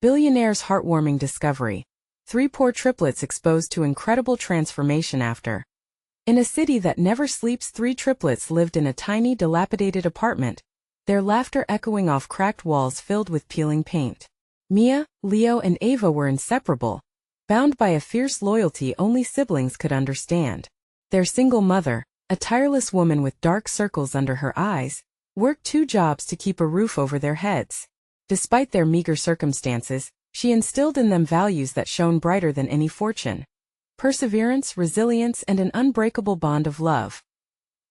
Billionaire's heartwarming discovery. Three poor triplets exposed to incredible transformation after. In a city that never sleeps, three triplets lived in a tiny, dilapidated apartment, their laughter echoing off cracked walls filled with peeling paint. Mia, Leo, and Ava were inseparable, bound by a fierce loyalty only siblings could understand. Their single mother, a tireless woman with dark circles under her eyes, worked 2 jobs to keep a roof over their heads. Despite their meager circumstances, she instilled in them values that shone brighter than any fortune: perseverance, resilience, and an unbreakable bond of love.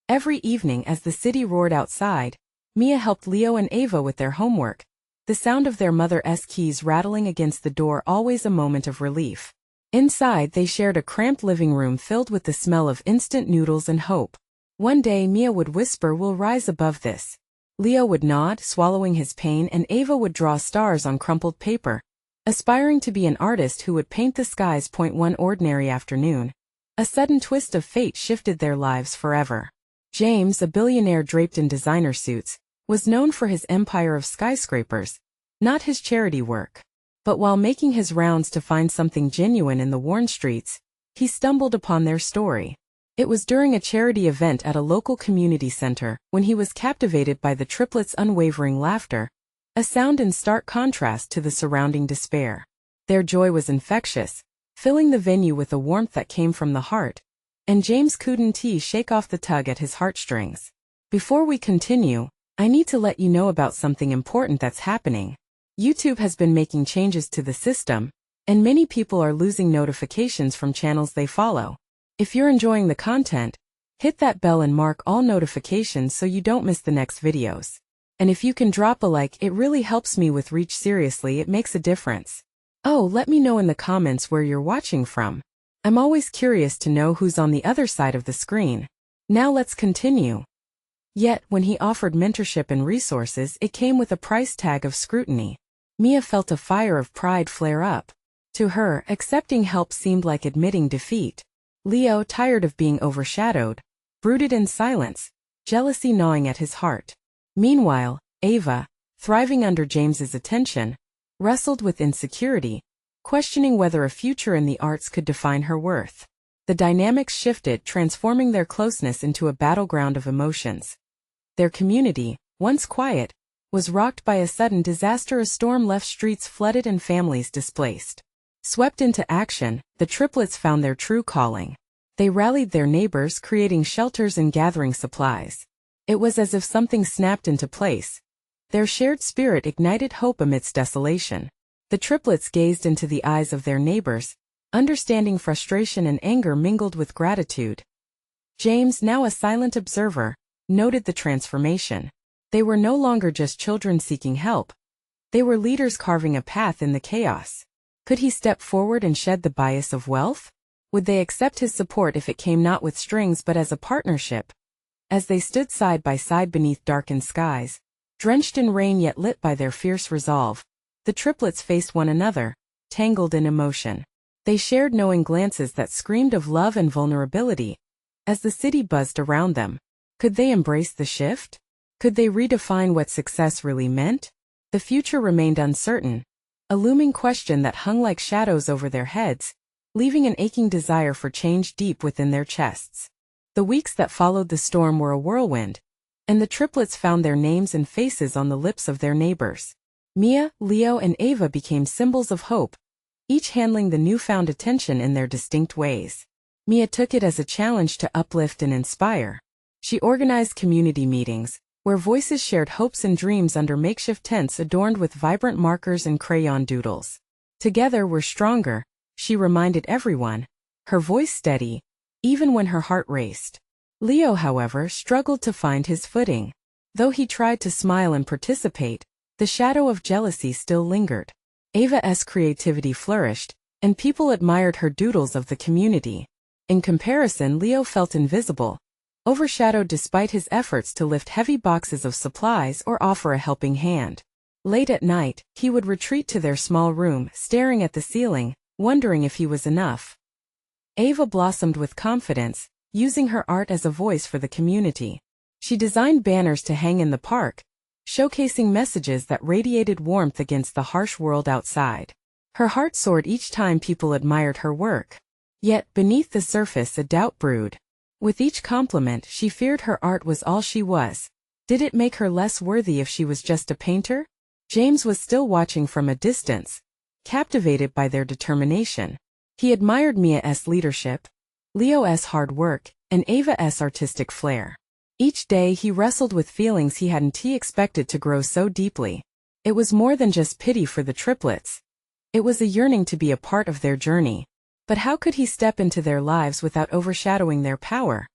Every evening as the city roared outside, Mia helped Leo and Ava with their homework, the sound of their mother's keys rattling against the door always a moment of relief. Inside, they shared a cramped living room filled with the smell of instant noodles and hope. One day Mia would whisper, "We'll rise above this." Leo would nod, swallowing his pain, and Ava would draw stars on crumpled paper, aspiring to be an artist who would paint the skies. One ordinary afternoon, a sudden twist of fate shifted their lives forever. James, a billionaire draped in designer suits, was known for his empire of skyscrapers, not his charity work. But while making his rounds to find something genuine in the worn streets, he stumbled upon their story. It was during a charity event at a local community center when he was captivated by the triplets' unwavering laughter, a sound in stark contrast to the surrounding despair. Their joy was infectious, filling the venue with a warmth that came from the heart, and James couldn't shake off the tug at his heartstrings. Before we continue, I need to let you know about something important that's happening. YouTube has been making changes to the system, and many people are losing notifications from channels they follow. If you're enjoying the content, hit that bell and mark all notifications so you don't miss the next videos. And if you can drop a like, it really helps me with reach. Seriously, it makes a difference. Oh, let me know in the comments where you're watching from. I'm always curious to know who's on the other side of the screen. Now let's continue. Yet, when he offered mentorship and resources, it came with a price tag of scrutiny. Mia felt a fire of pride flare up. To her, accepting help seemed like admitting defeat. Leo, tired of being overshadowed, brooded in silence, jealousy gnawing at his heart. Meanwhile, Ava, thriving under James's attention, wrestled with insecurity, questioning whether a future in the arts could define her worth. The dynamics shifted, transforming their closeness into a battleground of emotions. Their community, once quiet, was rocked by a sudden disaster. A storm left streets flooded and families displaced. Swept into action, the triplets found their true calling. They rallied their neighbors, creating shelters and gathering supplies. It was as if something snapped into place. Their shared spirit ignited hope amidst desolation. The triplets gazed into the eyes of their neighbors, understanding frustration and anger mingled with gratitude. James, now a silent observer, noted the transformation. They were no longer just children seeking help. They were leaders carving a path in the chaos. Could he step forward and shed the bias of wealth? Would they accept his support if it came not with strings but as a partnership? As they stood side by side beneath darkened skies, drenched in rain yet lit by their fierce resolve, the triplets faced one another, tangled in emotion. They shared knowing glances that screamed of love and vulnerability. As the city buzzed around them, could they embrace the shift? Could they redefine what success really meant? The future remained uncertain, a looming question that hung like shadows over their heads, leaving an aching desire for change deep within their chests. The weeks that followed the storm were a whirlwind, and the triplets found their names and faces on the lips of their neighbors. Mia, Leo, and Ava became symbols of hope, each handling the newfound attention in their distinct ways. Mia took it as a challenge to uplift and inspire. She organized community meetings, where voices shared hopes and dreams under makeshift tents adorned with vibrant markers and crayon doodles. Together we're stronger, she reminded everyone, her voice steady, even when her heart raced. Leo, however, struggled to find his footing. Though he tried to smile and participate, the shadow of jealousy still lingered. Ava's creativity flourished, and people admired her doodles of the community. In comparison, Leo felt invisible, overshadowed despite his efforts to lift heavy boxes of supplies or offer a helping hand. Late at night, he would retreat to their small room, staring at the ceiling, wondering if he was enough. Ava blossomed with confidence, using her art as a voice for the community. She designed banners to hang in the park, showcasing messages that radiated warmth against the harsh world outside. Her heart soared each time people admired her work. Yet, beneath the surface a doubt brewed. With each compliment, she feared her art was all she was. Did it make her less worthy if she was just a painter? James was still watching from a distance, captivated by their determination. He admired Mia's leadership, Leo's hard work, and Ava's artistic flair. Each day he wrestled with feelings he hadn't expected to grow so deeply. It was more than just pity for the triplets. It was a yearning to be a part of their journey. But how could he step into their lives without overshadowing their power?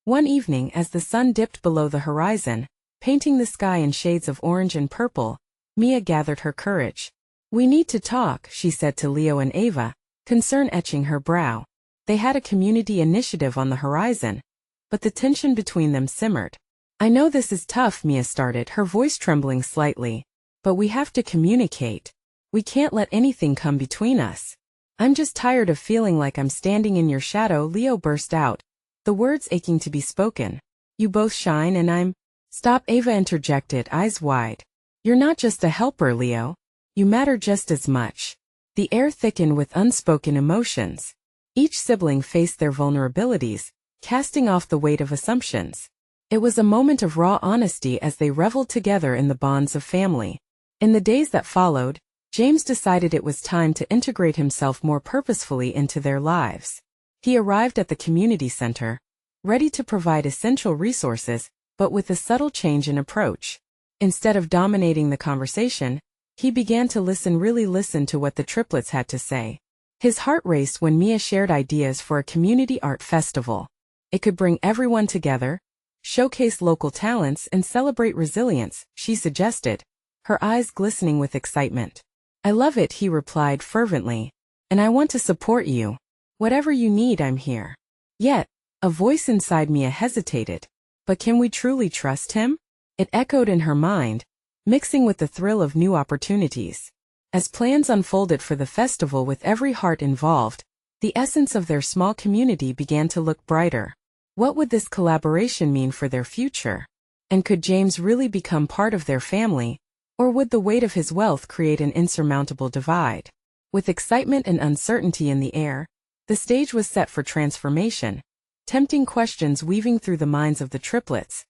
One evening, as the sun dipped below the horizon, painting the sky in shades of orange and purple, Mia gathered her courage. "We need to talk," she said to Leo and Ava, concern etching her brow. They had a community initiative on the horizon, but the tension between them simmered. "I know this is tough," Mia started, her voice trembling slightly, "but we have to communicate. We can't let anything come between us." "I'm just tired of feeling like I'm standing in your shadow," Leo burst out, the words aching to be spoken. "You both shine and I'm—" "Stop," Ava interjected, eyes wide. "You're not just a helper, Leo. You matter just as much." The air thickened with unspoken emotions. Each sibling faced their vulnerabilities, casting off the weight of assumptions. It was a moment of raw honesty as they reveled together in the bonds of family. In the days that followed, James decided it was time to integrate himself more purposefully into their lives. He arrived at the community center, ready to provide essential resources, but with a subtle change in approach. Instead of dominating the conversation, he began to really listen to what the triplets had to say. His heart raced when Mia shared ideas for a community art festival. It could bring everyone together, showcase local talents, and celebrate resilience, she suggested, her eyes glistening with excitement. "I love it," he replied fervently, "and I want to support you. Whatever you need, I'm here." Yet, a voice inside Mia hesitated. "But can we truly trust him?" It echoed in her mind, mixing with the thrill of new opportunities. As plans unfolded for the festival with every heart involved, the essence of their small community began to look brighter. What would this collaboration mean for their future? And could James really become part of their family? Or would the weight of his wealth create an insurmountable divide? With excitement and uncertainty in the air, the stage was set for transformation, tempting questions weaving through the minds of the triplets.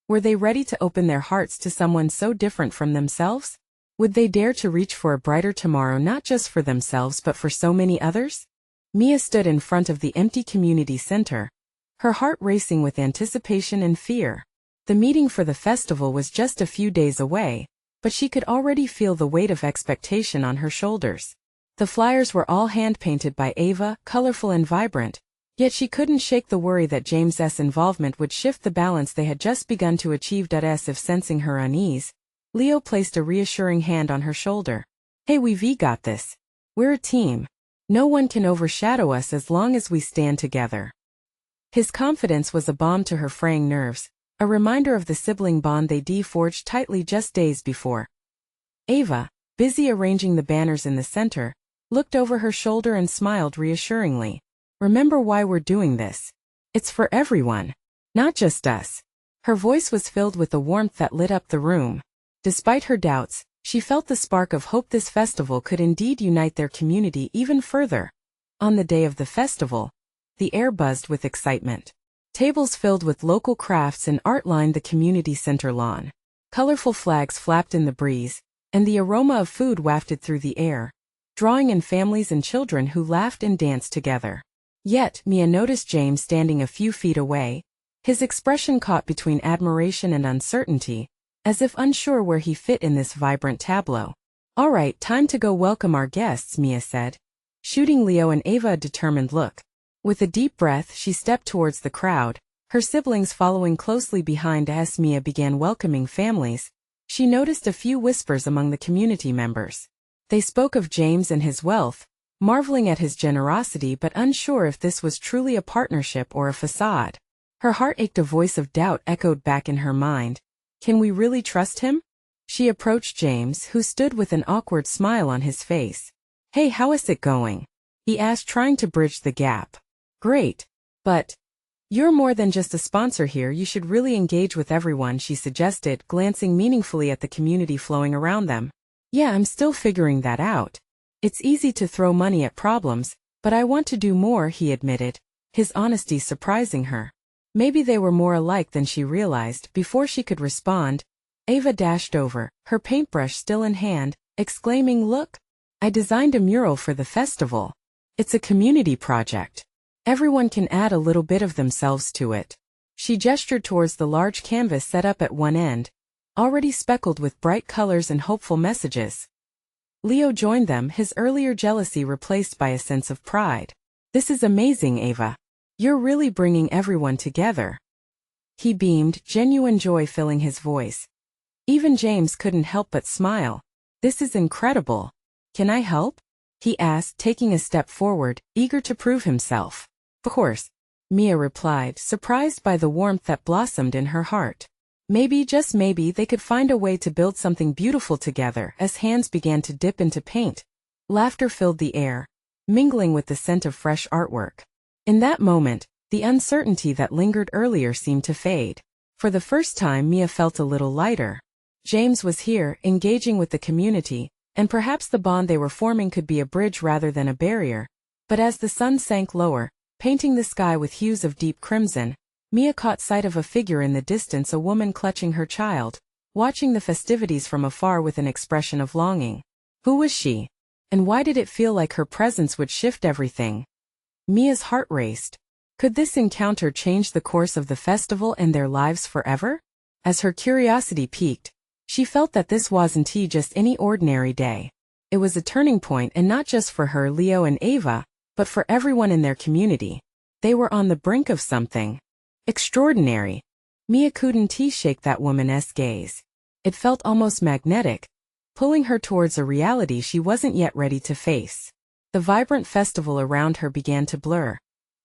Were they ready to open their hearts to someone so different from themselves? Would they dare to reach for a brighter tomorrow not just for themselves but for so many others? Mia stood in front of the empty community center, her heart racing with anticipation and fear. The meeting for the festival was just a few days away, but she could already feel the weight of expectation on her shoulders. The flyers were all hand-painted by Ava, colorful and vibrant, yet she couldn't shake the worry that James's involvement would shift the balance they had just begun to achieve. As if sensing her unease, Leo placed a reassuring hand on her shoulder. "Hey, we've got this. We're a team. No one can overshadow us as long as we stand together." His confidence was a balm to her fraying nerves, a reminder of the sibling bond they forged tightly just days before. Ava, busy arranging the banners in the center, looked over her shoulder and smiled reassuringly. "Remember why we're doing this. It's for everyone, not just us." Her voice was filled with the warmth that lit up the room. Despite her doubts, she felt the spark of hope this festival could indeed unite their community even further. On the day of the festival, the air buzzed with excitement. Tables filled with local crafts and art lined the community center lawn. Colorful flags flapped in the breeze, and the aroma of food wafted through the air, drawing in families and children who laughed and danced together. Yet, Mia noticed James standing a few feet away, his expression caught between admiration and uncertainty, as if unsure where he fit in this vibrant tableau. "All right, time to go welcome our guests," Mia said, shooting Leo and Ava a determined look. With a deep breath, she stepped towards the crowd, her siblings following closely behind. As Mia began welcoming families, she noticed a few whispers among the community members. They spoke of James and his wealth, marveling at his generosity but unsure if this was truly a partnership or a facade. Her heart ached. A voice of doubt echoed back in her mind. Can we really trust him? She approached James, who stood with an awkward smile on his face. "Hey, how is it going?" he asked, trying to bridge the gap. "Great. But You're more than just a sponsor here, you should really engage with everyone, she suggested, glancing meaningfully at the community flowing around them. Yeah, I'm still figuring that out. It's easy to throw money at problems, but I want to do more, he admitted, his honesty surprising her. Maybe they were more alike than she realized. Before she could respond, Ava dashed over, her paintbrush still in hand, exclaiming, "Look! I designed a mural for the festival. It's a community project. Everyone can add a little bit of themselves to it." She gestured towards the large canvas set up at one end, already speckled with bright colors and hopeful messages. Leo joined them, his earlier jealousy replaced by a sense of pride. "This is amazing, Ava. You're really bringing everyone together." He beamed, genuine joy filling his voice. Even James couldn't help but smile. "This is incredible. Can I help?" he asked, taking a step forward, eager to prove himself. "Of course," Mia replied, surprised by the warmth that blossomed in her heart. Maybe, just maybe, they could find a way to build something beautiful together. As hands began to dip into paint, laughter filled the air, mingling with the scent of fresh artwork. In that moment, the uncertainty that lingered earlier seemed to fade. For the first time, Mia felt a little lighter. James was here, engaging with the community, and perhaps the bond they were forming could be a bridge rather than a barrier. But as the sun sank lower, painting the sky with hues of deep crimson, Mia caught sight of a figure in the distance, a woman clutching her child, watching the festivities from afar with an expression of longing. Who was she? And why did it feel like her presence would shift everything? Mia's heart raced. Could this encounter change the course of the festival and their lives forever? As her curiosity piqued, she felt that this wasn't just any ordinary day. It was a turning point, and not just for her, Leo and Ava, but for everyone in their community. They were on the brink of something extraordinary. Mia couldn't shake that woman's gaze. It felt almost magnetic, pulling her towards a reality she wasn't yet ready to face. The vibrant festival around her began to blur,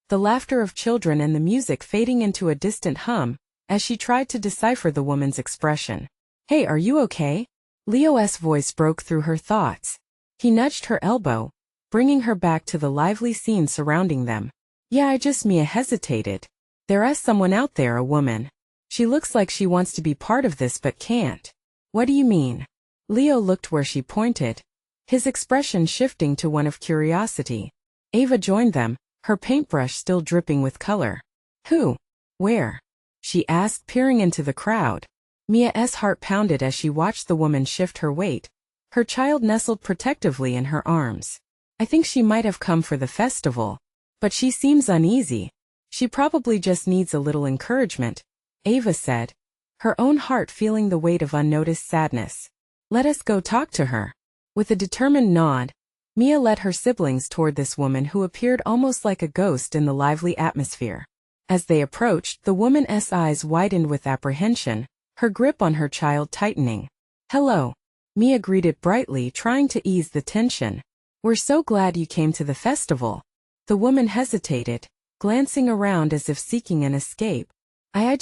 the laughter of children and the music fading into a distant hum, as she tried to decipher the woman's expression. "Hey, are you okay?" Leo's voice broke through her thoughts. He nudged her elbow, bringing her back to the lively scene surrounding them. "Yeah, Mia hesitated. There's someone out there, a woman. She looks like she wants to be part of this but can't." "What do you mean?" Leo looked where she pointed, his expression shifting to one of curiosity. Ava joined them, her paintbrush still dripping with color. "Who? Where?" she asked, peering into the crowd. Mia's heart pounded as she watched the woman shift her weight, her child nestled protectively in her arms. "I think she might have come for the festival, but she seems uneasy. She probably just needs a little encouragement," Ava said, her own heart feeling the weight of unnoticed sadness. "Let us go talk to her." With a determined nod, Mia led her siblings toward this woman who appeared almost like a ghost in the lively atmosphere. As they approached, the woman's eyes widened with apprehension, her grip on her child tightening. "Hello," Mia greeted brightly, trying to ease the tension. "We're so glad you came to the festival." The woman hesitated, glancing around as if seeking an escape.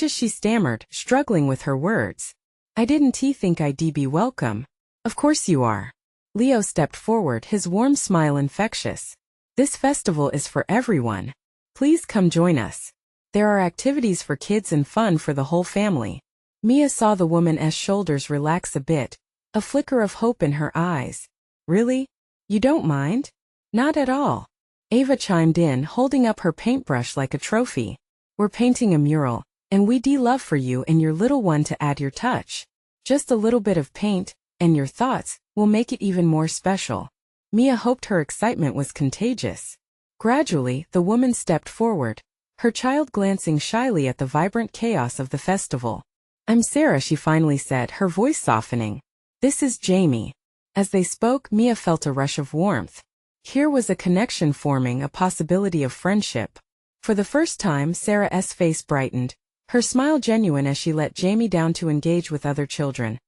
She stammered, struggling with her words. "I didn't think I'd be welcome." "Of course you are." Leo stepped forward, his warm smile infectious. "This festival is for everyone. Please come join us. There are activities for kids and fun for the whole family." Mia saw the woman's shoulders relax a bit, a flicker of hope in her eyes. "Really? You don't mind?" "Not at all." Ava chimed in, holding up her paintbrush like a trophy. "We're painting a mural, and we'd love for you and your little one to add your touch. Just a little bit of paint, and your thoughts will make it even more special." Mia hoped her excitement was contagious. Gradually, the woman stepped forward, her child glancing shyly at the vibrant chaos of the festival. "I'm Sarah," she finally said, her voice softening. "This is Jamie." As they spoke, Mia felt a rush of warmth. Here was a connection forming, a possibility of friendship. For the first time, Sarah's face brightened, her smile genuine as she let Jamie down to engage with other children.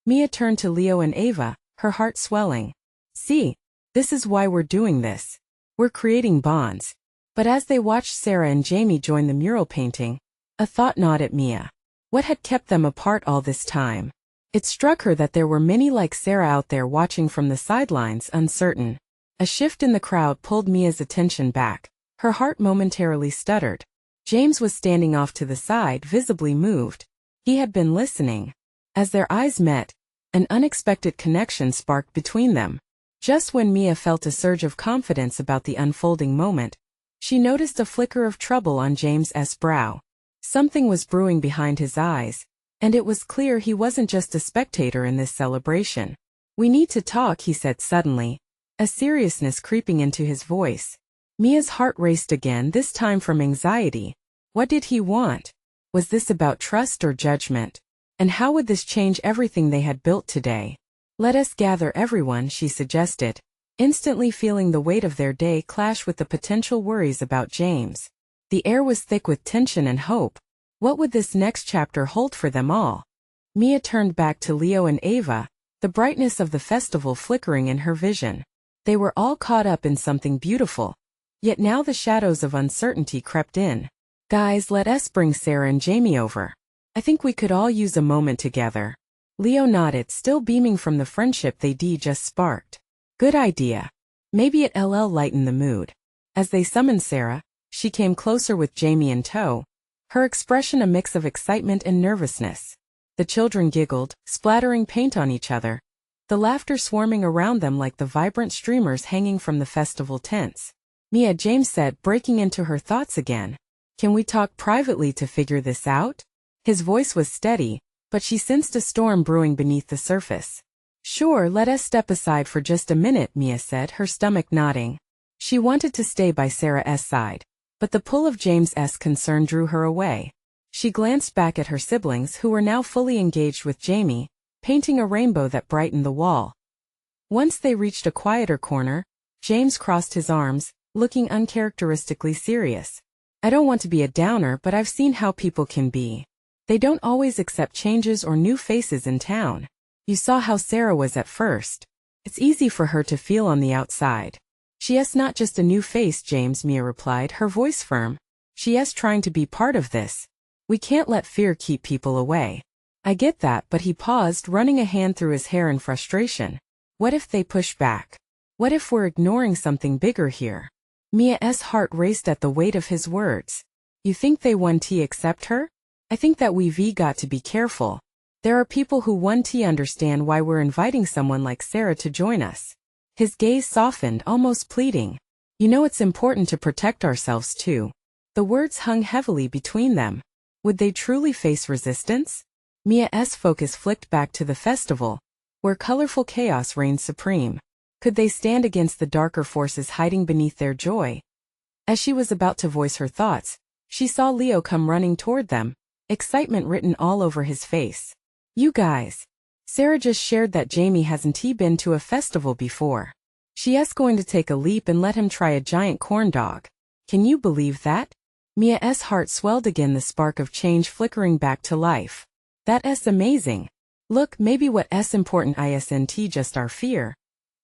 Mia turned to Leo and Ava, her heart swelling. "See, this is why we're doing this. We're creating bonds." But as they watched Sarah and Jamie join the mural painting, a thought gnawed at Mia. What had kept them apart all this time? It struck her that there were many like Sarah out there watching from the sidelines, uncertain. A shift in the crowd pulled Mia's attention back. Her heart momentarily stuttered. James was standing off to the side, visibly moved. He had been listening. As their eyes met, an unexpected connection sparked between them. Just when Mia felt a surge of confidence about the unfolding moment, she noticed a flicker of trouble on James's brow. Something was brewing behind his eyes, and it was clear he wasn't just a spectator in this celebration. "We need to talk," he said suddenly, a seriousness creeping into his voice. Mia's heart raced again, this time from anxiety. What did he want? Was this about trust or judgment? And how would this change everything they had built today? "Let us gather everyone," she suggested, instantly feeling the weight of their day clash with the potential worries about James. The air was thick with tension and hope. What would this next chapter hold for them all? Mia turned back to Leo and Ava, the brightness of the festival flickering in her vision. They were all caught up in something beautiful. Yet now the shadows of uncertainty crept in. "Guys, let us bring Sarah and Jamie over. I think we could all use a moment together." Leo nodded, still beaming from the friendship they just sparked. "Good idea. Maybe it'll lighten the mood." As they summoned Sarah, she came closer with Jamie in tow, her expression a mix of excitement and nervousness. The children giggled, splattering paint on each other, the laughter swarming around them like the vibrant streamers hanging from the festival tents. "Mia," James said, breaking into her thoughts again. "Can we talk privately to figure this out?" His voice was steady, but she sensed a storm brewing beneath the surface. "Sure, let us step aside for just a minute," Mia said, her stomach nodding. She wanted to stay by Sarah's side, but the pull of James's concern drew her away. She glanced back at her siblings, who were now fully engaged with Jamie, painting a rainbow that brightened the wall. Once they reached a quieter corner, James crossed his arms, looking uncharacteristically serious. "I don't want to be a downer, but I've seen how people can be. They don't always accept changes or new faces in town. You saw how Sarah was at first. It's easy for her to feel on the outside." "She is not just a new face, James," Mia replied, her voice firm. "She is trying to be part of this. We can't let fear keep people away." "I get that," but he paused, running a hand through his hair in frustration. "What if they push back? What if we're ignoring something bigger here?" Mia's heart raced at the weight of his words. "You think they won't accept her? I think that we've got to be careful. There are people who won't understand why we're inviting someone like Sarah to join us." His gaze softened, almost pleading. "You know it's important to protect ourselves too." The words hung heavily between them. Would they truly face resistance? Mia's focus flicked back to the festival, where colorful chaos reigned supreme. Could they stand against the darker forces hiding beneath their joy? As she was about to voice her thoughts, she saw Leo come running toward them, excitement written all over his face. "You guys. Sarah just shared that Jamie hasn't been to a festival before. She is going to take a leap and let him try a giant corn dog. Can you believe that?" Mia's heart swelled again, the spark of change flickering back to life. "That is amazing. Look, maybe what is important isn't just our fear,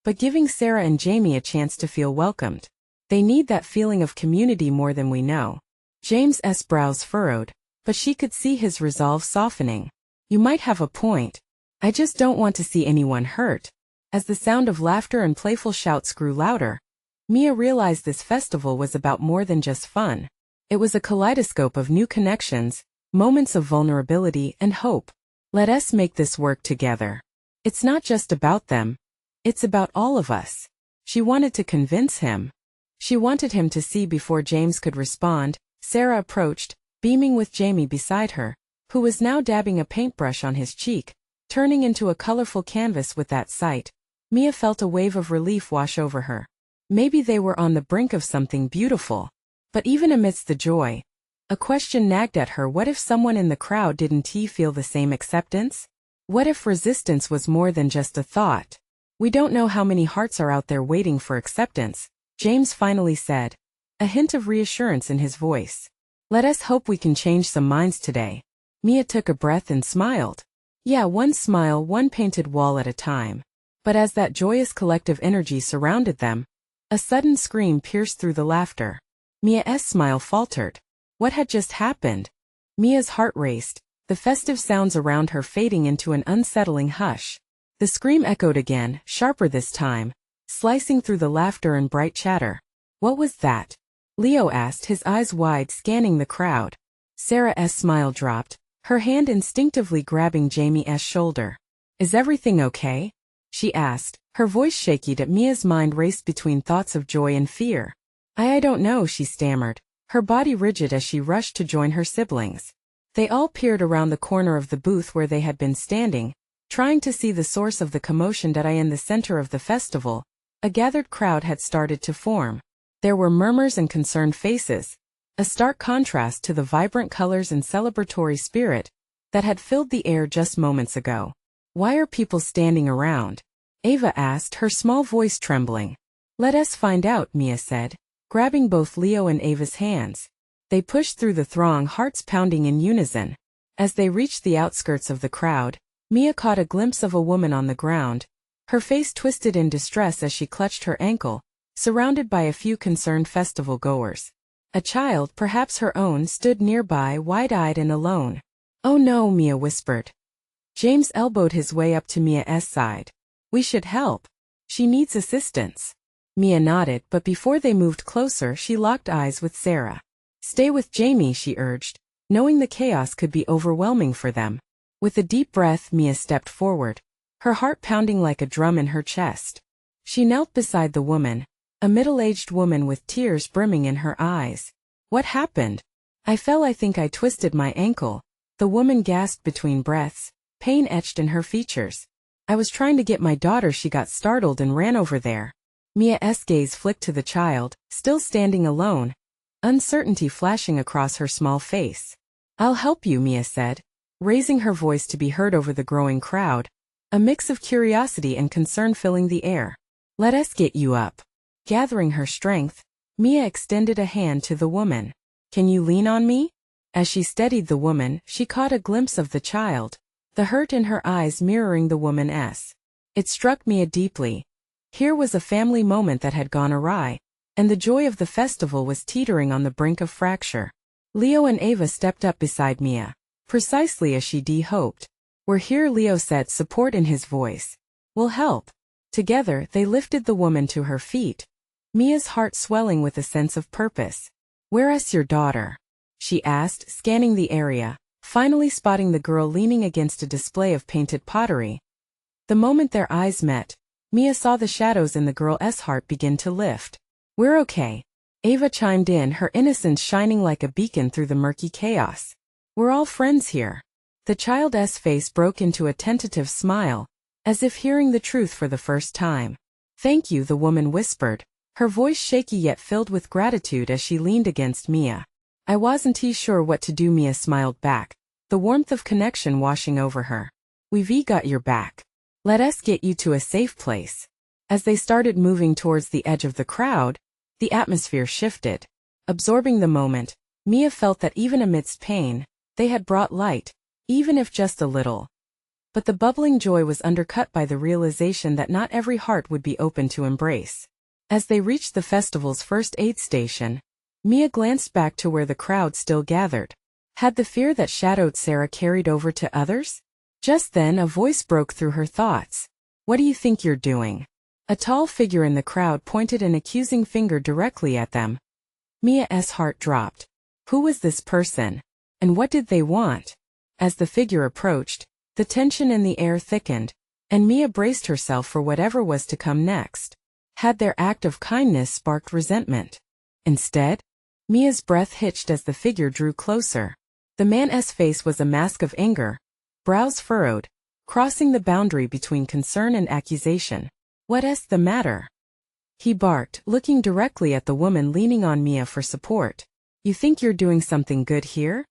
but giving Sarah and Jamie a chance to feel welcomed. They need that feeling of community more than we know." James's brows furrowed, but she could see his resolve softening. "You might have a point. I just don't want to see anyone hurt." As the sound of laughter and playful shouts grew louder, Mia realized this festival was about more than just fun. It was a kaleidoscope of new connections, moments of vulnerability and hope. "Let us make this work together. It's not just about them. It's about all of us." She wanted to convince him. She wanted him to see before James could respond. Sarah approached, beaming with Jamie beside her, who was now dabbing a paintbrush on his cheek, turning into a colorful canvas with that sight. Mia felt a wave of relief wash over her. Maybe they were on the brink of something beautiful. But even amidst the joy, a question nagged at her. What if someone in the crowd didn't feel the same acceptance? What if resistance was more than just a thought? "We don't know how many hearts are out there waiting for acceptance," James finally said, a hint of reassurance in his voice. "Let us hope we can change some minds today." Mia took a breath and smiled. Yeah, one smile, one painted wall at a time. But as that joyous collective energy surrounded them, a sudden scream pierced through the laughter. Mia's smile faltered. What had just happened? Mia's heart raced, the festive sounds around her fading into an unsettling hush. The scream echoed again, sharper this time, slicing through the laughter and bright chatter. What was that? Leo asked, his eyes wide, scanning the crowd. Sarah's smile dropped, her hand instinctively grabbing Jamie's shoulder. Is everything okay? She asked, her voice shaky as Mia's mind raced between thoughts of joy and fear. I don't know, she stammered, her body rigid as she rushed to join her siblings. They all peered around the corner of the booth where they had been standing, trying to see the source of the commotion that in the center of the festival. A gathered crowd had started to form. There were murmurs and concerned faces, a stark contrast to the vibrant colors and celebratory spirit that had filled the air just moments ago. Why are people standing around? Ava asked, her small voice trembling. Let us find out, Mia said, grabbing both Leo and Ava's hands. They pushed through the throng, hearts pounding in unison. As they reached the outskirts of the crowd, Mia caught a glimpse of a woman on the ground, her face twisted in distress as she clutched her ankle, surrounded by a few concerned festival-goers. A child, perhaps her own, stood nearby, wide-eyed and alone. Oh no, Mia whispered. James elbowed his way up to Mia's side. We should help. She needs assistance. Mia nodded, but before they moved closer, she locked eyes with Sarah. Stay with Jamie, she urged, knowing the chaos could be overwhelming for them. With a deep breath, Mia stepped forward, her heart pounding like a drum in her chest. She knelt beside the woman, a middle-aged woman with tears brimming in her eyes. What happened? I fell. I think I twisted my ankle. The woman gasped between breaths, pain etched in her features. I was trying to get my daughter. She got startled and ran over there. Mia's gaze flicked to the child, still standing alone, uncertainty flashing across her small face. I'll help you, Mia said, raising her voice to be heard over the growing crowd, a mix of curiosity and concern filling the air. Let us get you up. Gathering her strength, Mia extended a hand to the woman. Can you lean on me? As she steadied the woman, she caught a glimpse of the child, the hurt in her eyes mirroring the woman's. It struck Mia deeply. Here was a family moment that had gone awry, and the joy of the festival was teetering on the brink of fracture. Leo and Ava stepped up beside Mia, precisely as she hoped. We're here, Leo said, support in his voice. We'll help. Together, they lifted the woman to her feet, Mia's heart swelling with a sense of purpose. Where's your daughter? She asked, scanning the area, finally spotting the girl leaning against a display of painted pottery. The moment their eyes met, Mia saw the shadows in the girl's heart begin to lift. We're okay. Ava chimed in, her innocence shining like a beacon through the murky chaos. We're all friends here. The child's face broke into a tentative smile, as if hearing the truth for the first time. Thank you, the woman whispered, her voice shaky yet filled with gratitude as she leaned against Mia. I wasn't sure what to do, Mia smiled back, the warmth of connection washing over her. We've got your back. Let us get you to a safe place. As they started moving towards the edge of the crowd, the atmosphere shifted. Absorbing the moment, Mia felt that even amidst pain, they had brought light, even if just a little. But the bubbling joy was undercut by the realization that not every heart would be open to embrace. As they reached the festival's first aid station, Mia glanced back to where the crowd still gathered. Had the fear that shadowed Sarah carried over to others? Just then a voice broke through her thoughts. What do you think you're doing? A tall figure in the crowd pointed an accusing finger directly at them. Mia's heart dropped. Who was this person? And what did they want? As the figure approached, the tension in the air thickened, and Mia braced herself for whatever was to come next. Had their act of kindness sparked resentment? Instead, Mia's breath hitched as the figure drew closer. The man's face was a mask of anger, brows furrowed, crossing the boundary between concern and accusation. What's the matter? He barked, looking directly at the woman leaning on Mia for support. You think you're doing something good here?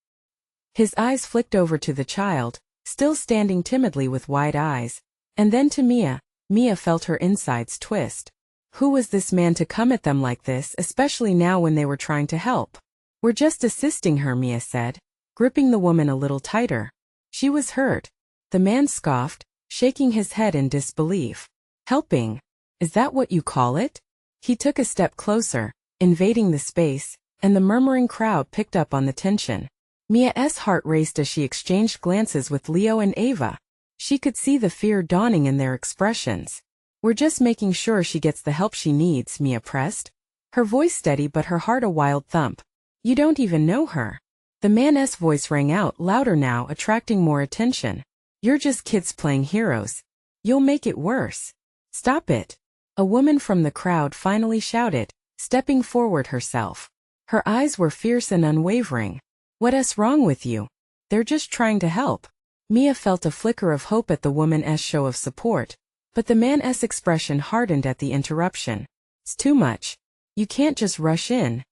His eyes flicked over to the child, still standing timidly with wide eyes, and then to Mia. Mia felt her insides twist. Who was this man to come at them like this, especially now when they were trying to help? We're just assisting her, Mia said, gripping the woman a little tighter. She was hurt. The man scoffed, shaking his head in disbelief. Helping? Is that what you call it? He took a step closer, invading the space, and the murmuring crowd picked up on the tension. Mia's heart raced as she exchanged glances with Leo and Ava. She could see the fear dawning in their expressions. We're just making sure she gets the help she needs, Mia pressed. her voice steady but her heart a wild thump. You don't even know her. The man's voice rang out louder now, attracting more attention. You're just kids playing heroes. You'll make it worse. Stop it. A woman from the crowd finally shouted, stepping forward herself. Her eyes were fierce and unwavering. What's wrong with you? They're just trying to help. Mia felt a flicker of hope at the woman's show of support, but the man's expression hardened at the interruption. It's too much. You can't just rush in.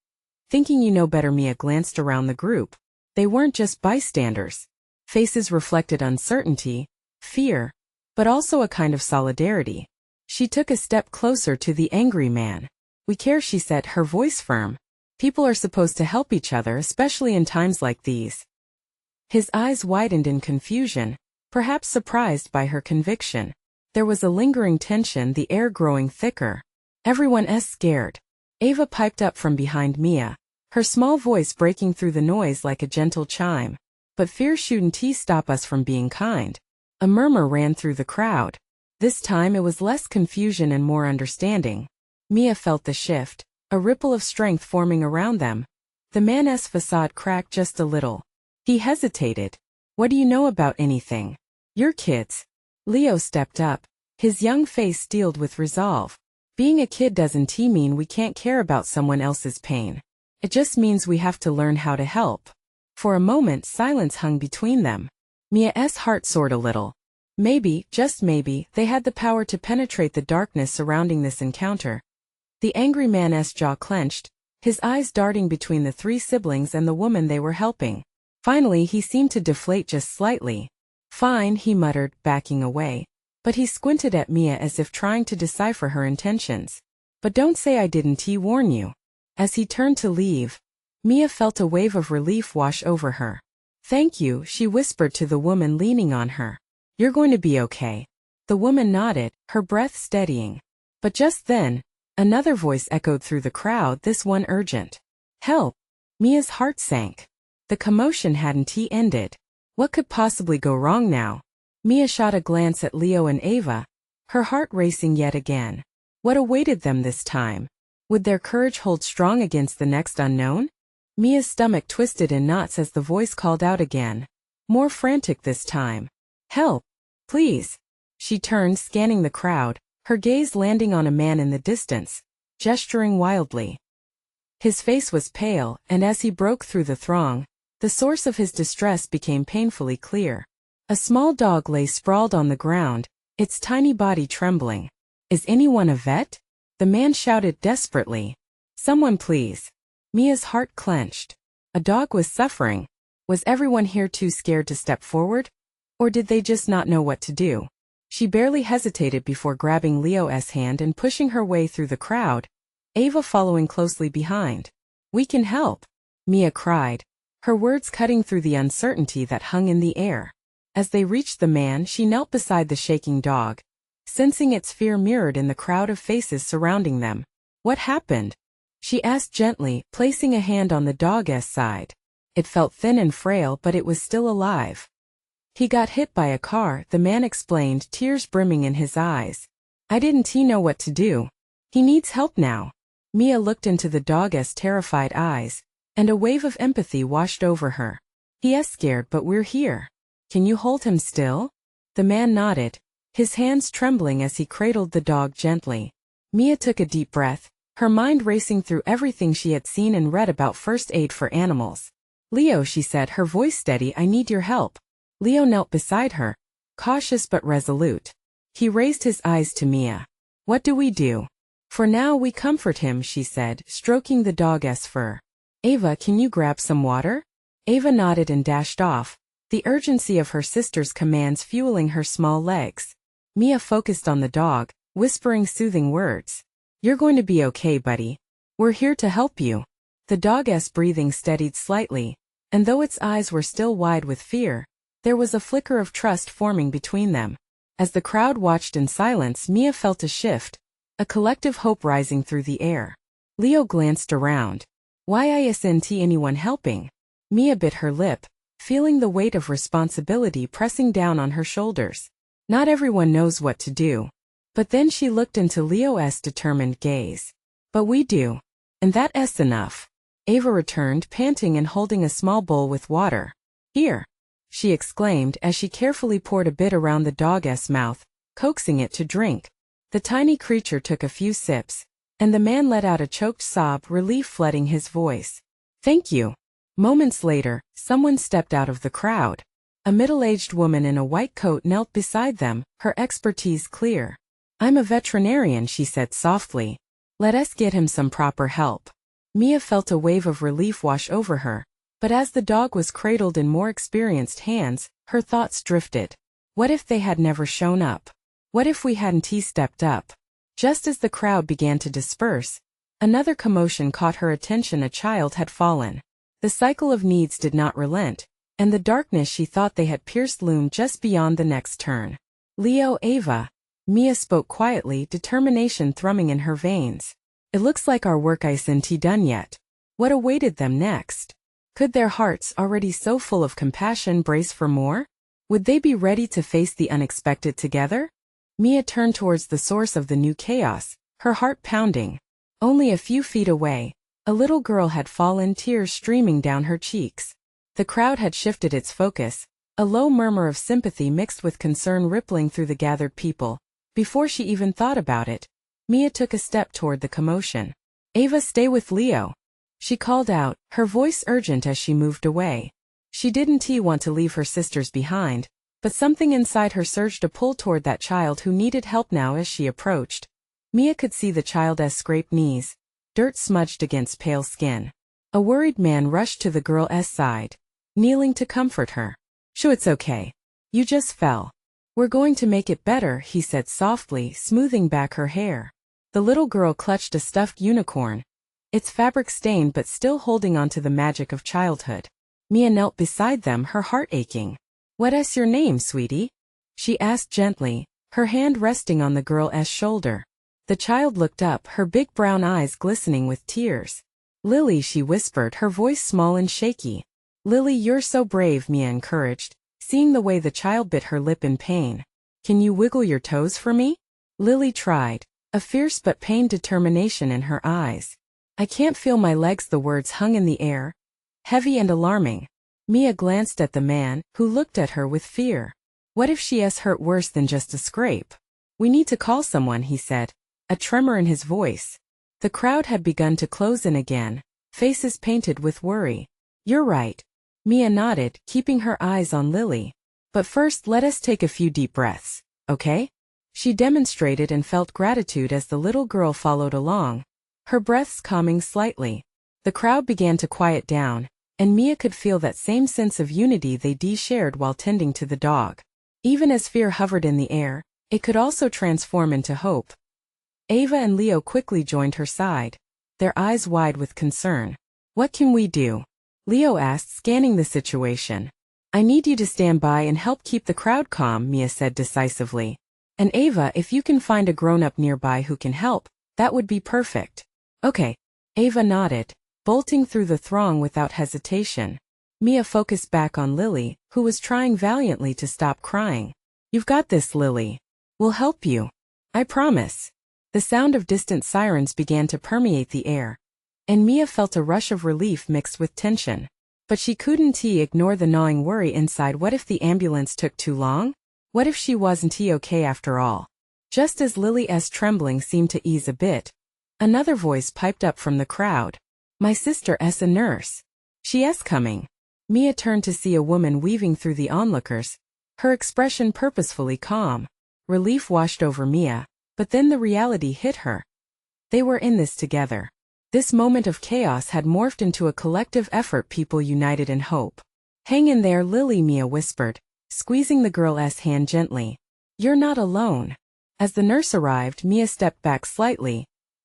Thinking you know better, Mia glanced around the group. They weren't just bystanders. Faces reflected uncertainty, fear, but also a kind of solidarity. She took a step closer to the angry man. We care, she said, her voice firm. People are supposed to help each other, especially in times like these. His eyes widened in confusion, perhaps surprised by her conviction. There was a lingering tension, the air growing thicker. Everyone's scared. Ava piped up from behind Mia, her small voice breaking through the noise like a gentle chime. But fear shouldn't stop us from being kind. A murmur ran through the crowd. This time it was less confusion and more understanding. Mia felt the shift, a ripple of strength forming around them. The man's facade cracked just a little. He hesitated. What do you know about anything? You're kids. Leo stepped up, his young face steeled with resolve. Being a kid doesn't mean we can't care about someone else's pain. It just means we have to learn how to help. For a moment silence hung between them. Mia's heart soared a little. Maybe, just maybe, they had the power to penetrate the darkness surrounding this encounter. The angry man's jaw clenched, his eyes darting between the three siblings and the woman they were helping. Finally he seemed to deflate just slightly. Fine, he muttered, backing away. But he squinted at Mia as if trying to decipher her intentions. But don't say I didn't warn you. As he turned to leave, Mia felt a wave of relief wash over her. Thank you, she whispered to the woman leaning on her. You're going to be okay. The woman nodded, her breath steadying. But just then, another voice echoed through the crowd, this one urgent. Help! Mia's heart sank. The commotion hadn't ended. What could possibly go wrong now? Mia shot a glance at Leo and Ava, her heart racing yet again. What awaited them this time? Would their courage hold strong against the next unknown? Mia's stomach twisted in knots as the voice called out again. More frantic this time. Help! Please! She turned, scanning the crowd, her gaze landing on a man in the distance, gesturing wildly. His face was pale, and as he broke through the throng, the source of his distress became painfully clear. A small dog lay sprawled on the ground, its tiny body trembling. Is anyone a vet? The man shouted desperately. Someone please. Mia's heart clenched. A dog was suffering. Was everyone here too scared to step forward? Or did they just not know what to do? She barely hesitated before grabbing Leo's hand and pushing her way through the crowd, Ava following closely behind. We can help, Mia cried, her words cutting through the uncertainty that hung in the air. As they reached the man, she knelt beside the shaking dog, sensing its fear mirrored in the crowd of faces surrounding them. What happened? She asked gently, placing a hand on the dog's side. It felt thin and frail, but it was still alive. He got hit by a car, the man explained, tears brimming in his eyes. I didn't know what to do. He needs help now. Mia looked into the dog's terrified eyes, and a wave of empathy washed over her. He's scared, but we're here. Can you hold him still? The man nodded, his hands trembling as he cradled the dog gently. Mia took a deep breath, her mind racing through everything she had seen and read about first aid for animals. Leo, she said, her voice steady, I need your help. Leo knelt beside her, cautious but resolute. He raised his eyes to Mia. What do we do? For now we comfort him, she said, stroking the dog's fur. Ava, can you grab some water? Ava nodded and dashed off, the urgency of her sister's commands fueling her small legs. Mia focused on the dog, whispering soothing words. You're going to be okay, buddy. We're here to help you. The dog's breathing steadied slightly, and though its eyes were still wide with fear, there was a flicker of trust forming between them. As the crowd watched in silence, Mia felt a shift, a collective hope rising through the air. Leo glanced around. Why isn't anyone helping? Mia bit her lip, feeling the weight of responsibility pressing down on her shoulders. Not everyone knows what to do. But then she looked into Leo's determined gaze. But we do. And that's enough. Ava returned, panting and holding a small bowl with water. Here, she exclaimed as she carefully poured a bit around the dog's mouth, coaxing it to drink. The tiny creature took a few sips, and the man let out a choked sob, relief flooding his voice. Thank you. Moments later, someone stepped out of the crowd. A middle-aged woman in a white coat knelt beside them, her expertise clear. I'm a veterinarian, she said softly. Let us get him some proper help. Mia felt a wave of relief wash over her, but as the dog was cradled in more experienced hands, her thoughts drifted. What if they had never shown up? What if we hadn't stepped up? Just as the crowd began to disperse, another commotion caught her attention. A child had fallen. The cycle of needs did not relent, and the darkness she thought they had pierced loomed just beyond the next turn. Leo, Ava. Mia spoke quietly, determination thrumming in her veins. It looks like our work isn't done yet. What awaited them next? Could their hearts, already so full of compassion, brace for more? Would they be ready to face the unexpected together? Mia turned towards the source of the new chaos, her heart pounding. Only a few feet away, a little girl had fallen, tears streaming down her cheeks. The crowd had shifted its focus, a low murmur of sympathy mixed with concern rippling through the gathered people. Before she even thought about it, Mia took a step toward the commotion. Ava, stay with Leo. She called out, her voice urgent as she moved away. She didn't want to leave her sisters behind, but something inside her surged a pull toward that child who needed help now. As she approached, Mia could see the child's scraped knees, dirt smudged against pale skin. A worried man rushed to the girl's side, kneeling to comfort her. Sure, it's okay. You just fell. We're going to make it better, he said softly, smoothing back her hair. The little girl clutched a stuffed unicorn, its fabric stained but still holding on to the magic of childhood. Mia knelt beside them, her heart aching. What's your name, sweetie? She asked gently, her hand resting on the girl's shoulder. The child looked up, her big brown eyes glistening with tears. Lily, she whispered, her voice small and shaky. Lily, you're so brave, Mia encouraged, seeing the way the child bit her lip in pain. Can you wiggle your toes for me? Lily tried, a fierce but pained determination in her eyes. I can't feel my legs, the words hung in the air, heavy and alarming. Mia glanced at the man, who looked at her with fear. What if she's hurt worse than just a scrape? We need to call someone, he said, a tremor in his voice. The crowd had begun to close in again, faces painted with worry. You're right. Mia nodded, keeping her eyes on Lily. But first, let us take a few deep breaths, okay? She demonstrated and felt gratitude as the little girl followed along, her breaths calming slightly. The crowd began to quiet down, and Mia could feel that same sense of unity they shared while tending to the dog. Even as fear hovered in the air, it could also transform into hope. Ava and Leo quickly joined her side, their eyes wide with concern. What can we do? Leo asked, scanning the situation. I need you to stand by and help keep the crowd calm, Mia said decisively. And Ava, if you can find a grown-up nearby who can help, that would be perfect. Okay. Ava nodded, bolting through the throng without hesitation. Mia focused back on Lily, who was trying valiantly to stop crying. You've got this, Lily. We'll help you. I promise. The sound of distant sirens began to permeate the air, and Mia felt a rush of relief mixed with tension. But she couldn't ignore the gnawing worry inside. What if the ambulance took too long? What if she wasn't okay after all? Just as Lily's trembling seemed to ease a bit, another voice piped up from the crowd. My sister's a nurse. She's coming. Mia turned to see a woman weaving through the onlookers, her expression purposefully calm. Relief washed over Mia, but then the reality hit her. They were in this together. This moment of chaos had morphed into a collective effort, people united in hope. Hang in there, Lily, Mia whispered, squeezing the girl's hand gently. You're not alone. As the nurse arrived, Mia stepped back slightly,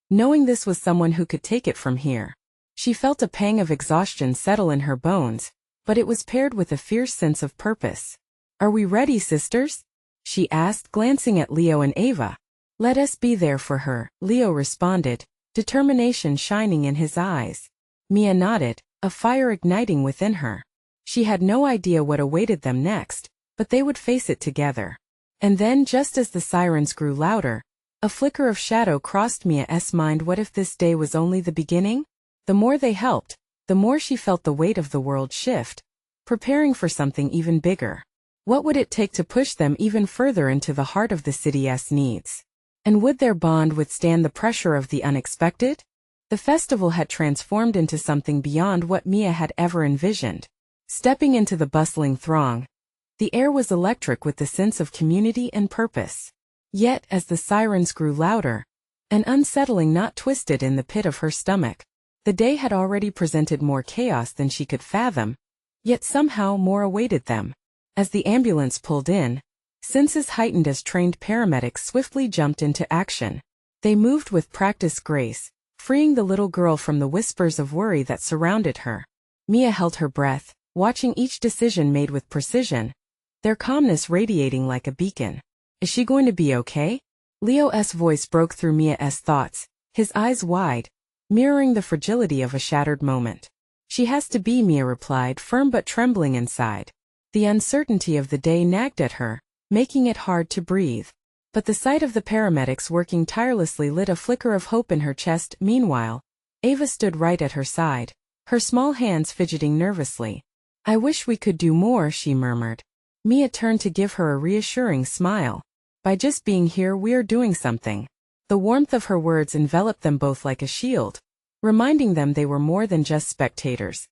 knowing this was someone who could take it from here. She felt a pang of exhaustion settle in her bones, but it was paired with a fierce sense of purpose. Are we ready, sisters? She asked, glancing at Leo and Ava. Let us be there for her, Leo responded, determination shining in his eyes. Mia nodded, a fire igniting within her. She had no idea what awaited them next, but they would face it together. And then, just as the sirens grew louder, A flicker of shadow crossed Mia's mind. What if this day was only the beginning? The more they helped, the more she felt the weight of the world shift, preparing for something even bigger. What would it take to push them even further into the heart of the city's needs? And would their bond withstand the pressure of the unexpected? The festival had transformed into something beyond what Mia had ever envisioned. Stepping into the bustling throng, the air was electric with the sense of community and purpose. Yet, as the sirens grew louder, an unsettling knot twisted in the pit of her stomach. The day had already presented more chaos than she could fathom, yet somehow more awaited them. As the ambulance pulled in, senses heightened as trained paramedics swiftly jumped into action. They moved with practiced grace, freeing the little girl from the whispers of worry that surrounded her. Mia held her breath, watching each decision made with precision, their calmness radiating like a beacon. Is she going to be okay? Leo's voice broke through Mia's thoughts, his eyes wide, mirroring the fragility of a shattered moment. She has to be, Mia replied, firm but trembling inside. The uncertainty of the day nagged at her, making it hard to breathe. But the sight of the paramedics working tirelessly lit a flicker of hope in her chest. Meanwhile, Ava stood right at her side, her small hands fidgeting nervously. I wish we could do more, she murmured. Mia turned to give her a reassuring smile. By just being here, we are doing something. The warmth of her words enveloped them both like a shield, reminding them they were more than just spectators.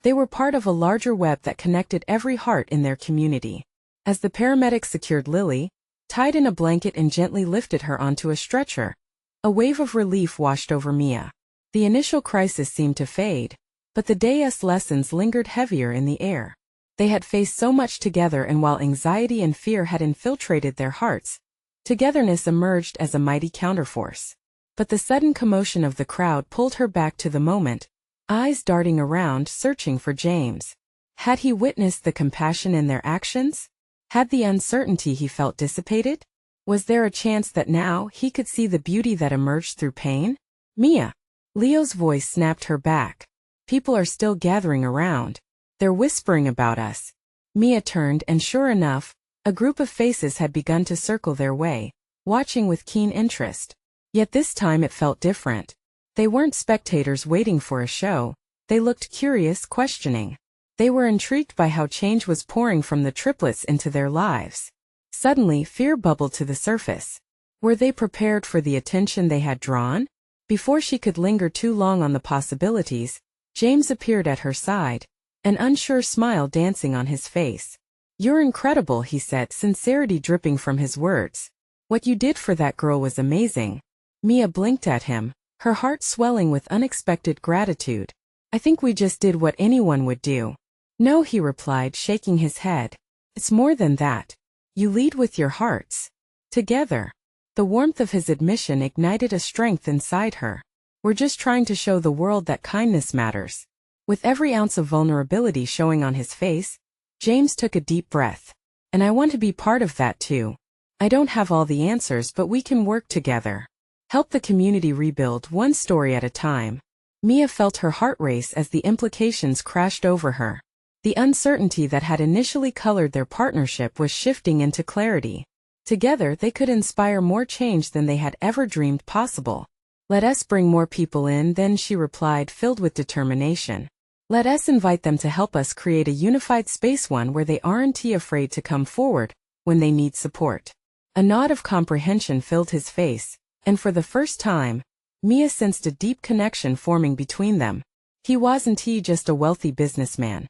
They were part of a larger web that connected every heart in their community. As the paramedics secured Lily, tied in a blanket and gently lifted her onto a stretcher, a wave of relief washed over Mia. The initial crisis seemed to fade, but the day's lessons lingered heavier in the air. They had faced so much together, and while anxiety and fear had infiltrated their hearts, togetherness emerged as a mighty counterforce. But the sudden commotion of the crowd pulled her back to the moment, eyes darting around, searching for James. Had he witnessed the compassion in their actions? Had the uncertainty he felt dissipated? Was there a chance that now he could see the beauty that emerged through pain? Mia! Leo's voice snapped her back. People are still gathering around. They're whispering about us. Mia turned, and sure enough, a group of faces had begun to circle their way, watching with keen interest. Yet this time it felt different. They weren't spectators waiting for a show. They looked curious, questioning. They were intrigued by how change was pouring from the triplets into their lives. Suddenly, fear bubbled to the surface. Were they prepared for the attention they had drawn? Before she could linger too long on the possibilities, James appeared at her side, an unsure smile dancing on his face. You're incredible, he said, sincerity dripping from his words. What you did for that girl was amazing. Mia blinked at him, her heart swelling with unexpected gratitude. I think we just did what anyone would do. No, he replied, shaking his head. It's more than that. You lead with your hearts. Together. The warmth of his admission ignited a strength inside her. We're just trying to show the world that kindness matters. With every ounce of vulnerability showing on his face, James took a deep breath. And I want to be part of that too. I don't have all the answers, but we can work together. Help the community rebuild, one story at a time. Mia felt her heart race as the implications crashed over her. The uncertainty that had initially colored their partnership was shifting into clarity. Together they could inspire more change than they had ever dreamed possible. Let us bring more people in, then, she replied, filled with determination. Let us invite them to help us create a unified space, one where they aren't afraid to come forward when they need support. A nod of comprehension filled his face, and for the first time, Mia sensed a deep connection forming between them. He wasn't just a wealthy businessman.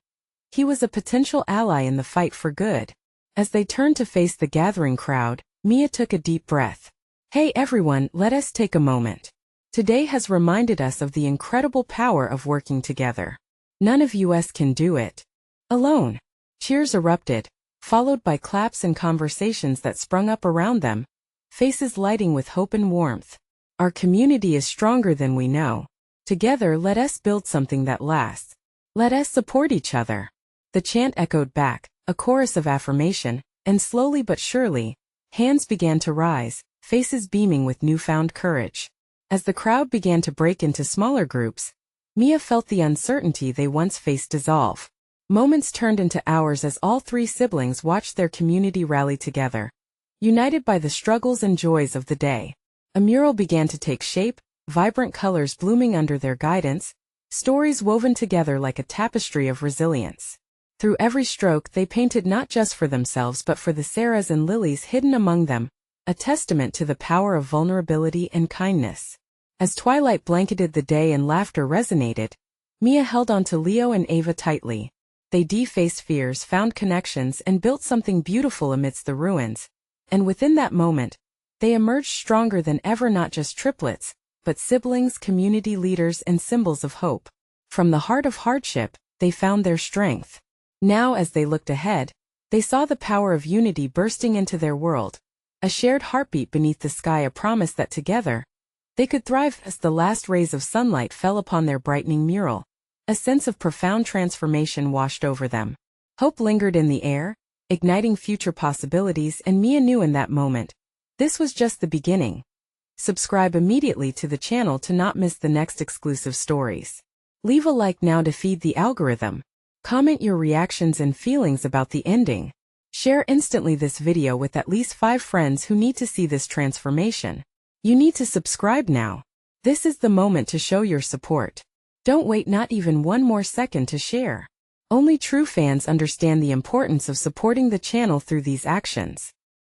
He was a potential ally in the fight for good. As they turned to face the gathering crowd, Mia took a deep breath. Hey everyone, let us take a moment. Today has reminded us of the incredible power of working together. None of us can do it alone. Cheers erupted, followed by claps and conversations that sprung up around them, faces lighting with hope and warmth. Our community is stronger than we know. Together, let us build something that lasts. Let us support each other. The chant echoed back, a chorus of affirmation, and slowly but surely, hands began to rise, faces beaming with newfound courage. As the crowd began to break into smaller groups, Mia felt the uncertainty they once faced dissolve. Moments turned into hours as all three siblings watched their community rally together, united by the struggles and joys of the day. A mural began to take shape, vibrant colors blooming under their guidance, stories woven together like a tapestry of resilience. Through every stroke they painted not just for themselves but for the Sarahs and Lilies hidden among them, a testament to the power of vulnerability and kindness. As twilight blanketed the day and laughter resonated, Mia held on to Leo and Ava tightly. They defaced fears, found connections, and built something beautiful amidst the ruins. And within that moment, they emerged stronger than ever, not just triplets, but siblings, community leaders, and symbols of hope. From the heart of hardship, they found their strength. Now, as they looked ahead, they saw the power of unity bursting into their world, a shared heartbeat beneath the sky, a promise that together, they could thrive. As the last rays of sunlight fell upon their brightening mural, a sense of profound transformation washed over them. Hope lingered in the air, igniting future possibilities, and Mia knew in that moment, this was just the beginning. Subscribe immediately to the channel to not miss the next exclusive stories. Leave a like now to feed the algorithm. Comment your reactions and feelings about the ending. Share instantly this video with at least 5 friends who need to see this transformation. You need to subscribe now. This is the moment to show your support. Don't wait not even one more second to share. Only true fans understand the importance of supporting the channel through these actions.